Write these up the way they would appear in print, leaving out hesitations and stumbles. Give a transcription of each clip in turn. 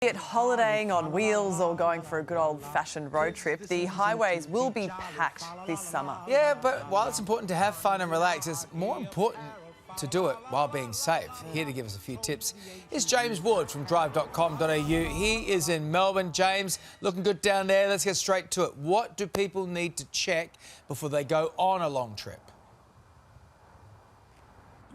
Be it holidaying on wheels or going for a good old-fashioned road trip, the highways will be packed this summer. Yeah, but while it's important to have fun and relax, it's more important to do it while being safe. Here to give us a few tips is James Ward from drive.com.au. He is in Melbourne. James, looking good down there. Let's get straight to it. What do people need to check before they go on a long trip?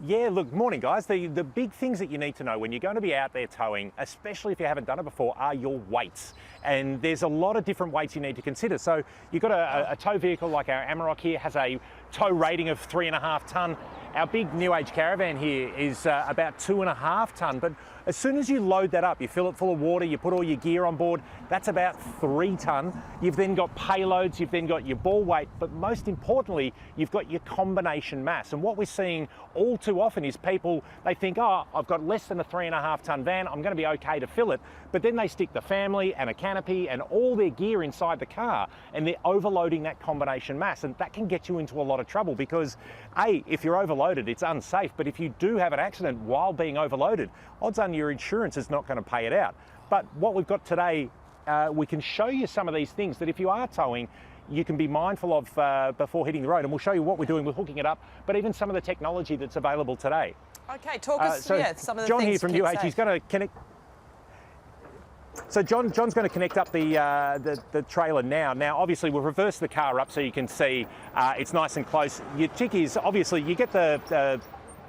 Yeah, look, morning guys. The big things that you need to know when you're going to be out there towing, especially if you haven't done it before, are your weights. And there's a lot of different weights you need to consider. So you've got a tow vehicle like our Amarok here, has a tow rating of 3.5 tonne. Our big new Age Caravan here is about 2.5 tonne. But as soon as you load that up, you fill it full of water, you put all your gear on board, that's about 3 tonne. You've then got payloads, you've then got your ball weight, but most importantly, you've got your combination mass. And what we're seeing all too often is people, they think, oh, I've got less than a 3.5 tonne van, I'm going to be okay to fill it. But then they stick the family and a canopy and all their gear inside the car, and they're overloading that combination mass. And that can get you into a lot of trouble because, A, if you're overloaded, it's unsafe. But if you do have an accident while being overloaded, odds are your insurance is not going to pay it out. But what we've got today, we can show you some of these things that if you are towing, you can be mindful of before hitting the road. And we'll show you what we're doing with hooking it up, but even some of the technology that's available today. Okay, talk us through some of the John things here from UH, he's going to connect. So John's going to connect up the trailer now. Now, obviously, we'll reverse the car up so you can see it's nice and close. Your trick is, obviously, you get the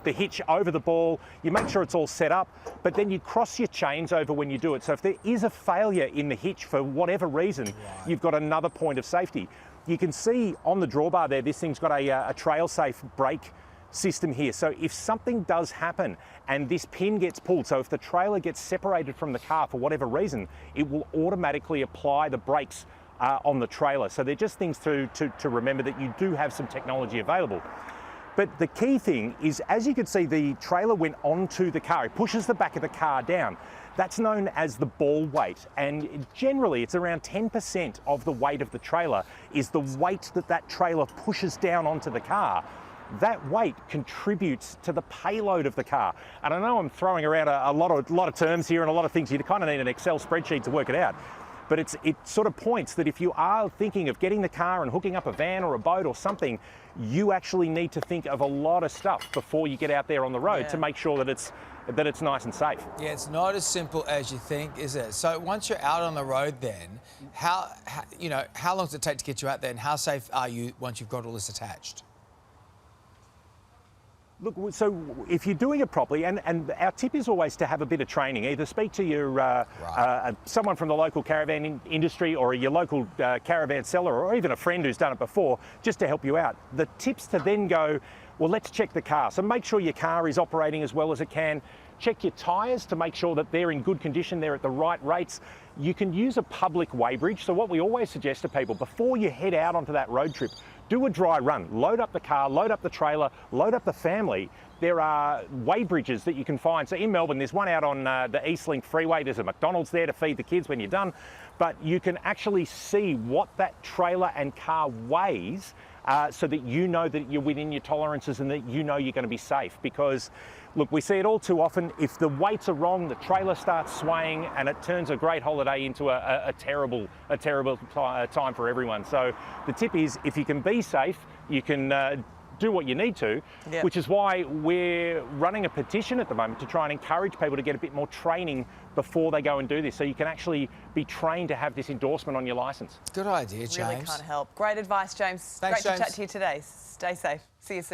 hitch over the ball, you make sure it's all set up, but then you cross your chains over when you do it. So if there is a failure in the hitch for whatever reason, you've got another point of safety. You can see on the drawbar there, this thing's got a trail-safe brake system here. So if something does happen and this pin gets pulled, so if the trailer gets separated from the car for whatever reason, it will automatically apply the brakes on the trailer. So they're just things to remember that you do have some technology available. But the key thing is, as you can see, the trailer went onto the car. It pushes the back of the car down. That's known as the ball weight. And generally, it's around 10% of the weight of the trailer is the weight that trailer pushes down onto the car. That weight contributes to the payload of the car. And I know I'm throwing around a lot of terms here and a lot of things. You kind of need an Excel spreadsheet to work it out. But it sort of points that if you are thinking of getting the car and hooking up a van or a boat or something, you actually need to think of a lot of stuff before you get out there on the road to make sure that it's nice and safe. Yeah, it's not as simple as you think, is it? So once you're out on the road then, how long does it take to get you out there, and how safe are you once you've got all this attached? Look, so if you're doing it properly, and our tip is always to have a bit of training, either speak to your someone from the local caravan industry or your local caravan seller, or even a friend who's done it before, just to help you out. The tips to then go, well, let's check the car. So make sure your car is operating as well as it can. Check your tyres to make sure that they're in good condition, they're at the right rates. You can use a public weighbridge. So what we always suggest to people, before you head out onto that road trip, do a dry run. Load up the car, load up the trailer, load up the family. There are weighbridges that you can find. So in Melbourne, there's one out on the Eastlink Freeway. There's a McDonald's there to feed the kids when you're done. But you can actually see what that trailer and car weighs so that you know that you're within your tolerances and that you know you're going to be safe. Because, look, we see it all too often. If the weights are wrong, the trailer starts swaying and it turns a great holiday into a terrible time for everyone. So the tip is, if you can be safe, you can do what you need to, which is why we're running a petition at the moment to try and encourage people to get a bit more training before they go and do this, so you can actually be trained to have this endorsement on your licence. Good idea, James. Really can't help. Great advice, James. Thanks, Great James. to chat to you today. Stay safe. See you soon.